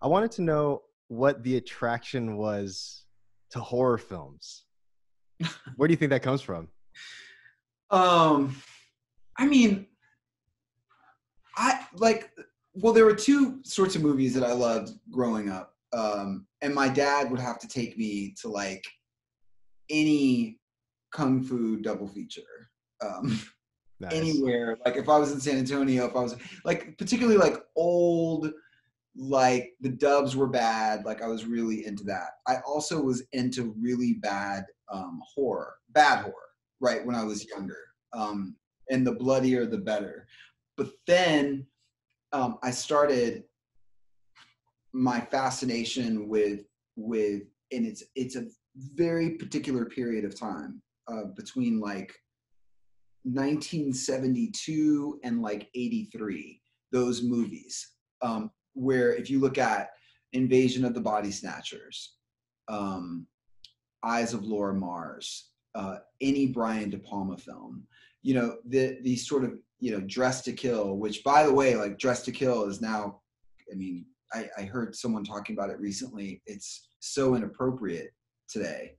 I wanted to know what the attraction was to horror films. Where do you think that comes from? I mean, there were two sorts of movies that I loved growing up. And my dad would have to take me to like any kung fu double feature. Nice. Anywhere. Like if I was in San Antonio, if I was like particularly like old, like the dubs were bad, like I was really into that. I also was into really bad horror, right, when I was younger. And the bloodier the better. But then I started my fascination with and it's a very particular period of time between like 1972 and like 83, those movies, where if you look at Invasion of the Body Snatchers, Eyes of Laura Mars, any Brian De Palma film, you know, these sort of, you know, Dress to Kill, which by the way, like Dress to Kill is now, I mean, I heard someone talking about it recently. It's so inappropriate today.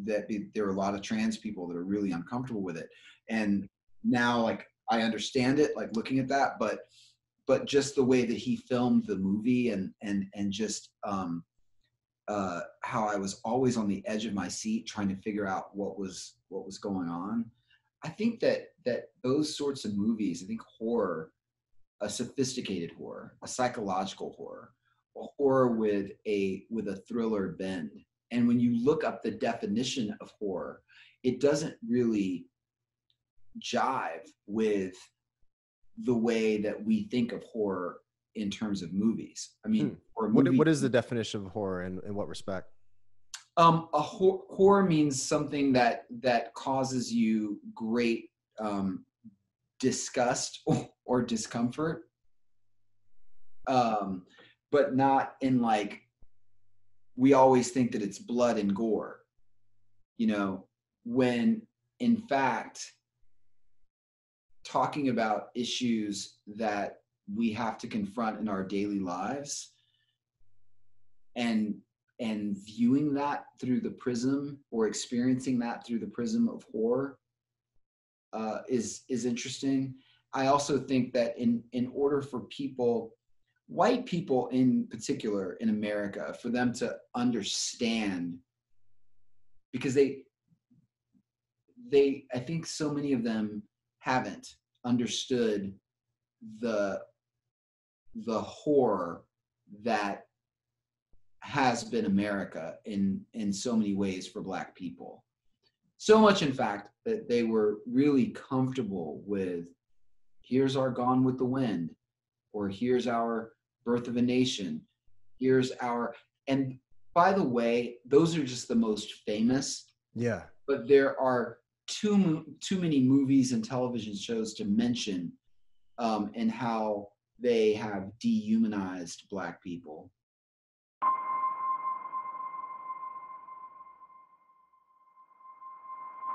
That there are a lot of trans people that are really uncomfortable with it. And now, like, I understand it, like looking at that, but just the way that he filmed the movie and just how I was always on the edge of my seat trying to figure out what was going on. I think that those sorts of movies, I think horror, a sophisticated horror, a psychological horror, a horror with a thriller bend. And when you look up the definition of horror, it doesn't really jive with the way that we think of horror in terms of movies. I mean, what is the definition of horror and in what respect? Horror means something that causes you great disgust or discomfort, but not in like, we always think that it's blood and gore, you know, when in fact talking about issues that we have to confront in our daily lives and viewing that through the prism or experiencing that through the prism of horror is interesting. I also think that in order for people, white people in particular in America, for them to understand, because they I think so many of them haven't understood the horror that has been America in so many ways for Black people. So much, in fact, that they were really comfortable with, here's our Gone with the Wind, or here's our Birth of a Nation, here's our, and by the way, those are just the most famous. Yeah. But there are too many movies and television shows to mention, and how they have dehumanized Black people.